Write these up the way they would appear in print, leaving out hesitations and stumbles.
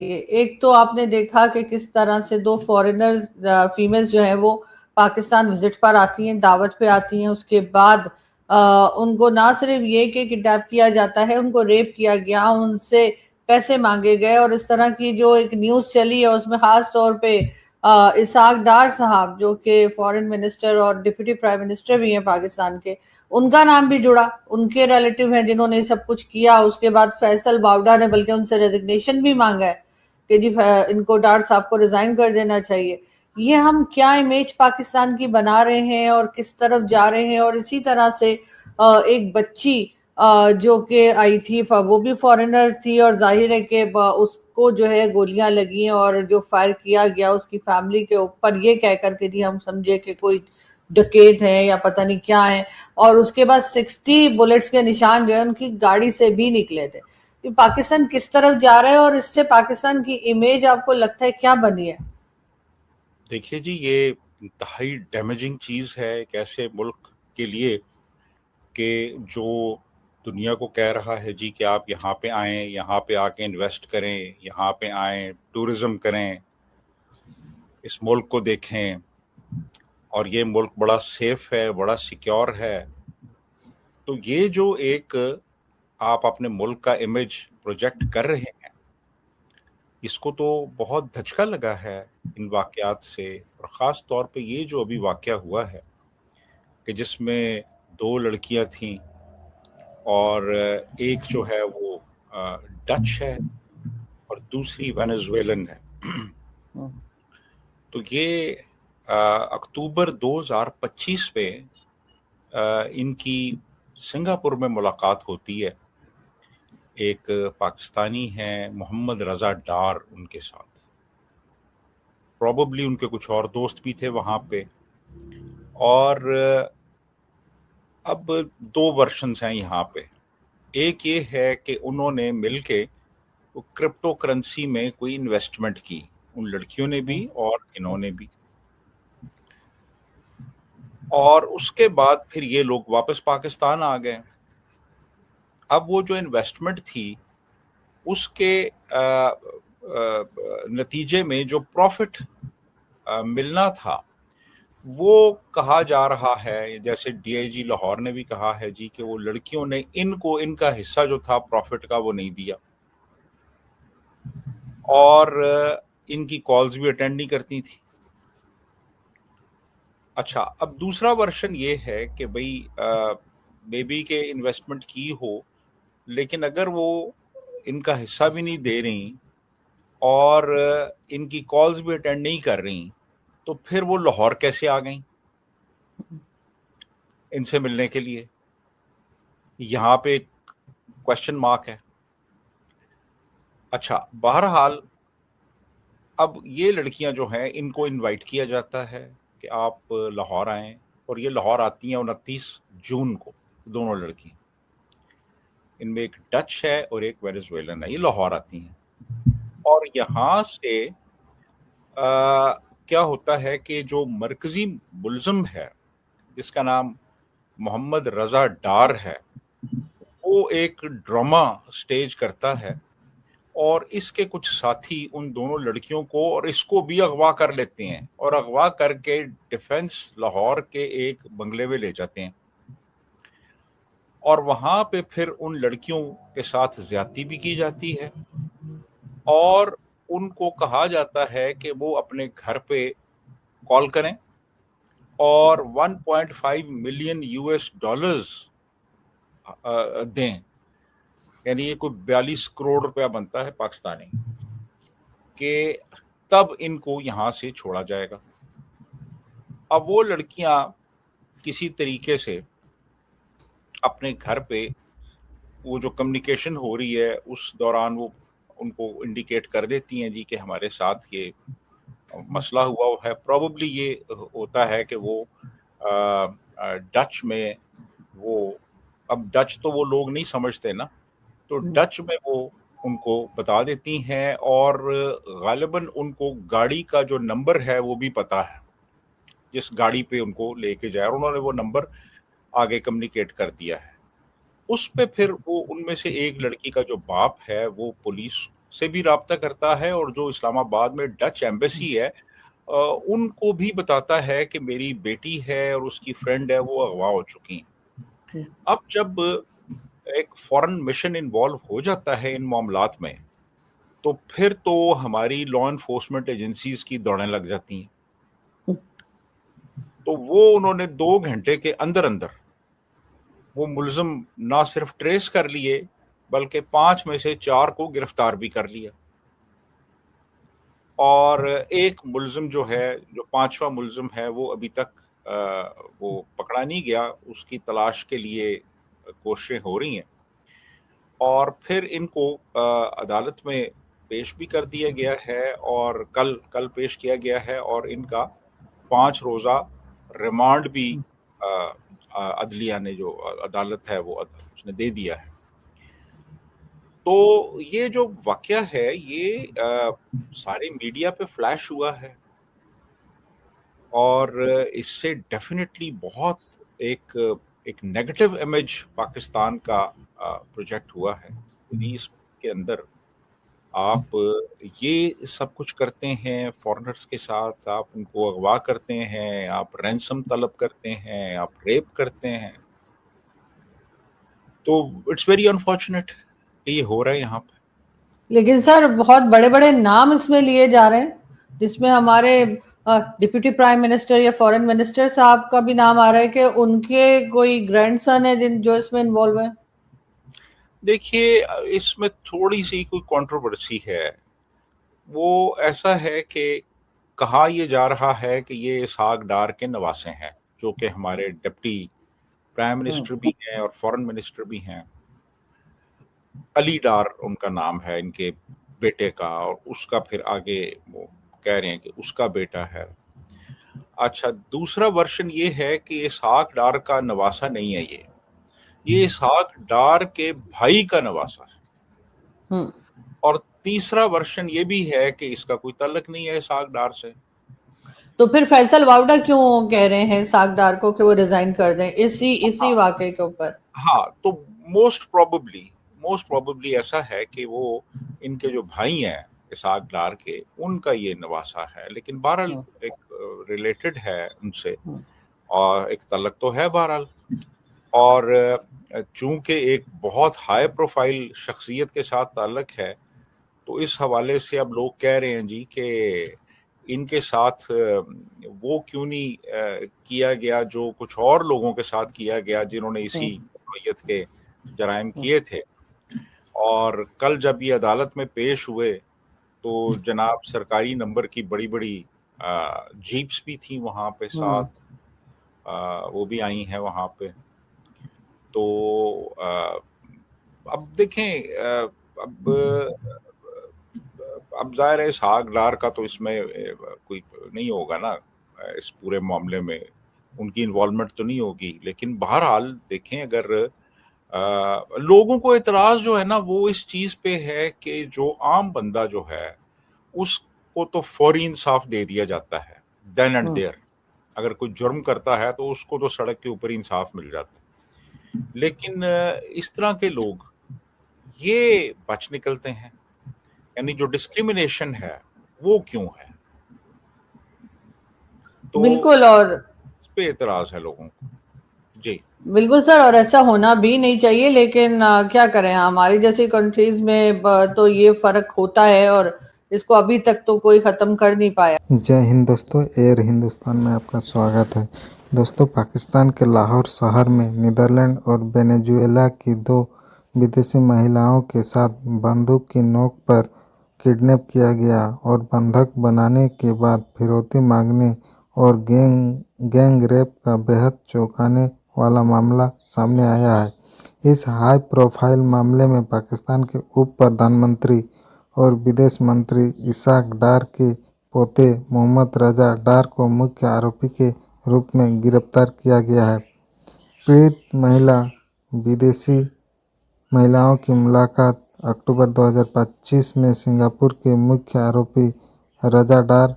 एक तो आपने देखा कि किस तरह से दो फॉरेनर फीमेल्स जो हैं वो पाकिस्तान विजिट पर आती हैं, दावत पे आती हैं, उसके बाद उनको ना सिर्फ ये कि किडनैप किया जाता है, उनको रेप किया गया, उनसे पैसे मांगे गए। और इस तरह की जो एक न्यूज चली है उसमें खास तौर पे इसाक डार साहब जो कि फॉरेन मिनिस्टर और डिप्टी प्राइम मिनिस्टर भी हैं पाकिस्तान के, उनका नाम भी जुड़ा। उनके रिलेटिव हैं जिन्होंने सब कुछ किया। उसके बाद फैसल बावडा ने बल्कि उनसे रेजिग्नेशन भी मांगा है कि जी इनको डार साहब को रिजाइन कर देना चाहिए। ये हम क्या इमेज पाकिस्तान की बना रहे हैं और किस तरफ जा रहे हैं। और इसी तरह से एक बच्ची जो कि आई थी, वो भी फॉरेनर थी, और जाहिर है कि उसको जो है गोलियां लगी और जो फायर किया गया उसकी फैमिली के ऊपर, ये कह करके जी हम समझे कि कोई डकैत है या पता नहीं क्या है। और उसके बाद 60 बुलेट्स के निशान जो है उनकी गाड़ी से भी निकले थे। कि पाकिस्तान किस तरफ जा रहा है और इससे पाकिस्तान की इमेज आपको लगता है क्या बनी है? देखिए जी, ये इंतहाई डैमेजिंग चीज़ है एक ऐसे मुल्क के लिए कि जो दुनिया को कह रहा है जी कि आप यहाँ पे आएं, यहाँ पे आके इन्वेस्ट करें, यहाँ पे आएं, टूरिज्म करें, इस मुल्क को देखें और ये मुल्क बड़ा सेफ है, बड़ा सिक्योर है। तो ये जो एक आप अपने मुल्क का इमेज प्रोजेक्ट कर रहे हैं, इसको तो बहुत धचका लगा है इन वाकयात से। और ख़ास तौर पे ये जो अभी वाकया हुआ है कि जिसमें दो लड़कियां थीं और एक जो है वो डच है और दूसरी वेनेजुएलन है। तो ये अक्टूबर 2025 में इनकी सिंगापुर में मुलाकात होती है। एक पाकिस्तानी हैं मोहम्मद रजा डार उनके साथ, प्रॉबेबली उनके कुछ और दोस्त भी थे वहाँ पे। और अब दो वर्शंस हैं यहाँ पे। एक ये है कि उन्होंने मिलके क्रिप्टो करेंसी में कोई इन्वेस्टमेंट की, उन लड़कियों ने भी और इन्होंने भी। और उसके बाद फिर ये लोग वापस पाकिस्तान आ गए। अब वो जो इन्वेस्टमेंट थी उसके नतीजे में जो प्रॉफिट मिलना था, वो कहा जा रहा है, जैसे डीआईजी लाहौर ने भी कहा है जी कि वो लड़कियों ने इनको इनका हिस्सा जो था प्रॉफिट का वो नहीं दिया और इनकी कॉल्स भी अटेंड नहीं करती थी। अच्छा, अब दूसरा वर्शन ये है कि भाई बेबी के इन्वेस्टमेंट की हो, लेकिन अगर वो इनका हिस्सा भी नहीं दे रही और इनकी कॉल्स भी अटेंड नहीं कर रही, तो फिर वो लाहौर कैसे आ गई इनसे मिलने के लिए? यहाँ पे क्वेश्चन मार्क है। अच्छा, बहरहाल अब ये लड़कियां जो हैं इनको इनवाइट किया जाता है कि आप लाहौर आएं, और ये लाहौर आती हैं 29 जून को। दोनों लड़की, इनमें एक डच है और एक वेनेजुएलन है, ये लाहौर आती हैं। और यहाँ से क्या होता है कि जो मरकजी मुलजिम है जिसका नाम मोहम्मद रजा डार है, वो एक ड्रामा स्टेज करता है और इसके कुछ साथी उन दोनों लड़कियों को और इसको भी अगवा कर लेते हैं और अगवा करके डिफेंस लाहौर के एक बंगले में ले जाते हैं। और वहां पे फिर उन लड़कियों के साथ ज्यादती भी की जाती है और उनको कहा जाता है कि वो अपने घर पे कॉल करें और 1.5 मिलियन यूएस डॉलर्स दें। यानी ये कोई 42 करोड़ रुपया बनता है पाकिस्तानी, कि तब इनको यहां से छोड़ा जाएगा। अब वो लड़कियां किसी तरीके से अपने घर पे वो जो कम्युनिकेशन हो रही है उस दौरान वो उनको इंडिकेट कर देती हैं जी कि हमारे साथ ये मसला हुआ है। प्रोबेबली ये होता है कि वो डच में वो, अब डच तो वो लोग नहीं समझते ना, तो डच में वो उनको बता देती हैं और गालिबन उनको गाड़ी का जो नंबर है वो भी पता है जिस गाड़ी पे उनको लेके जाए, और उन्होंने वो नंबर आगे कम्युनिकेट कर दिया है। उस पे फिर वो उनमें से एक लड़की का जो बाप है वो पुलिस से भी राब्ता करता है और जो इस्लामाबाद में डच एम्बेसी है उनको भी बताता है कि मेरी बेटी है और उसकी फ्रेंड है वो अगवा हो चुकी हैं। अब जब एक फॉरेन मिशन इन्वॉल्व हो जाता है इन मामलात में, तो फिर तो हमारी लॉ एनफोर्समेंट एजेंसीज की दौड़ें लग जाती हैं। तो वो उन्होंने 2 घंटे के अंदर अंदर वो मुलजिम ना सिर्फ ट्रेस कर लिए बल्कि 5 में से 4 को गिरफ्तार भी कर लिया। और एक मुलजिम जो है, जो 5वां मुलजिम है, वो अभी तक वो पकड़ा नहीं गया, उसकी तलाश के लिए कोशिशें हो रही हैं। और फिर इनको अदालत में पेश भी कर दिया गया है और कल पेश किया गया है और इनका 5 रोज़ा रिमांड भी अदलिया ने, जो अदालत है वो उसने दे दिया है। तो ये जो वाकया है ये सारे मीडिया पे फ्लैश हुआ है और इससे डेफिनेटली बहुत एक नेगेटिव इमेज पाकिस्तान का प्रोजेक्ट हुआ है। यदि इसके अंदर आप ये सब कुछ करते हैं फॉरेनर्स के साथ, आप उनको अगवा करते हैं, आप रैंसम तलब करते हैं, आप रेप करते हैं, तो इट्स वेरी अनफॉर्चुनेट कि ये हो रहा है यहाँ पे। लेकिन सर बहुत बड़े बड़े नाम इसमें लिए जा रहे हैं, जिसमें हमारे डिप्यूटी प्राइम मिनिस्टर या फॉरेन मिनिस्टर साहब का भी नाम आ रहा है कि उनके कोई ग्रैंडसन है जो इसमें इन्वॉल्व है। देखिए, इसमें थोड़ी सी कोई कंट्रोवर्सी है। वो ऐसा है कि कहा यह जा रहा है कि ये इसहाक डार के नवासे हैं, जो कि हमारे डिप्टी प्राइम मिनिस्टर भी हैं और फॉरेन मिनिस्टर भी हैं। अली डार उनका नाम है इनके बेटे का, और उसका फिर आगे वो कह रहे हैं कि उसका बेटा है। अच्छा, दूसरा वर्शन ये है कि इसहाक डार का नवासा नहीं है, ये इसहाक डार के भाई का नवासा है। और तीसरा वर्शन ये भी है कि इसका कोई ताल्लुक नहीं है इसहाक डार से। तो फिर फैसल वाउडा क्यों कह रहे हैं इसहाक डार को कि वो रिजाइन कर दें इसी वाकये के ऊपर? हाँ, तो मोस्ट प्रोबेबली ऐसा है कि वो इनके जो भाई हैं इसहाक डार के, उनका ये नवासा है, लेकिन बहरहाल एक रिलेटेड है उनसे और एक तल्लक तो है बहरहाल। और चूंकि एक बहुत हाई प्रोफाइल शख्सियत के साथ ताल्लुक है, तो इस हवाले से अब लोग कह रहे हैं जी कि इनके साथ वो क्यों नहीं किया गया जो कुछ और लोगों के साथ किया गया जिन्होंने इसी नौइयत के जराइम किए थे। और कल जब ये अदालत में पेश हुए तो जनाब सरकारी नंबर की बड़ी बड़ी जीप्स भी थी वहाँ पे साथ, वो भी आई हैं वहाँ पे। तो अब देखें, अब जाहिर है इसहाक डार का तो इसमें कोई नहीं होगा ना, इस पूरे मामले में उनकी इन्वॉल्वमेंट तो नहीं होगी। लेकिन बहरहाल देखें, अगर लोगों को एतराज जो है ना वो इस चीज पे है कि जो आम बंदा जो है उसको तो फौरी इंसाफ दे दिया जाता है देन एंड देयर। अगर कोई जुर्म करता है तो उसको तो सड़क के ऊपर ही इंसाफ मिल जाता है, लेकिन इस तरह के लोग ये बच निकलते हैं। यानी जो डिस्क्रिमिनेशन है वो क्यों है? तो बिल्कुल, और इस पे एतराज है लोगों को जी। बिल्कुल सर, और ऐसा होना भी नहीं चाहिए, लेकिन क्या करें, हमारी जैसी कंट्रीज में तो ये फर्क होता है और इसको अभी तक तो कोई ख़त्म कर नहीं पाया। जय हिंद दोस्तों, एयर हिंदुस्तान में आपका स्वागत है। दोस्तों, पाकिस्तान के लाहौर शहर में नीदरलैंड और वेनेजुएला की 2 विदेशी महिलाओं के साथ बंदूक की नोक पर किडनैप किया गया और बंधक बनाने के बाद फिरौती मांगने और गैंग रेप का बेहद चौंकाने वाला मामला सामने आया है। इस हाई प्रोफाइल मामले में पाकिस्तान के उप प्रधानमंत्री और विदेश मंत्री इसहाक डार के पोते मोहम्मद रजा डार को मुख्य आरोपी के रूप में गिरफ्तार किया गया है। पीड़ित महिला विदेशी महिलाओं की मुलाकात अक्टूबर 2025 में सिंगापुर के मुख्य आरोपी रजा डार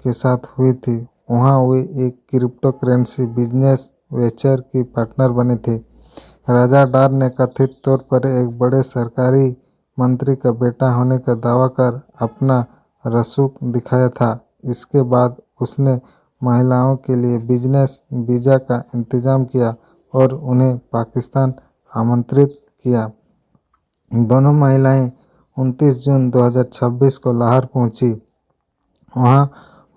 के साथ हुई थी। वहां वे एक क्रिप्टो करेंसी बिजनेस वेंचर की पार्टनर बने थे। रजा डार ने कथित तौर पर एक बड़े सरकारी मंत्री का बेटा होने का दावा कर अपना रसूख दिखाया था। इसके बाद उसने महिलाओं के लिए बिजनेस वीज़ा का इंतज़ाम किया और उन्हें पाकिस्तान आमंत्रित किया। दोनों महिलाएं 29 जून 2026 को लाहौर पहुंची। वहां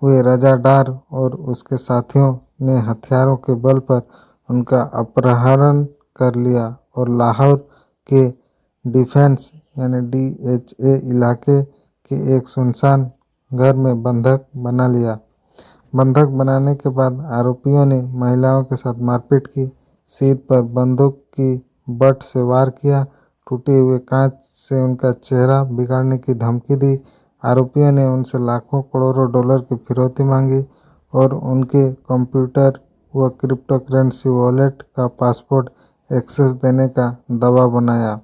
वे रजा डार और उसके साथियों ने हथियारों के बल पर उनका अपहरण कर लिया और लाहौर के डिफेंस यानी DHA इलाके के एक सुनसान घर में बंधक बना लिया। बंधक बनाने के बाद आरोपियों ने महिलाओं के साथ मारपीट की, सिर पर बंदूक की बट से वार किया, टूटे हुए कांच से उनका चेहरा बिगाड़ने की धमकी दी। आरोपियों ने उनसे लाखों करोड़ों डॉलर की फिरौती मांगी और उनके कंप्यूटर व क्रिप्टोकरेंसी वॉलेट का पासवर्ड एक्सेस देने का दबाव बनाया।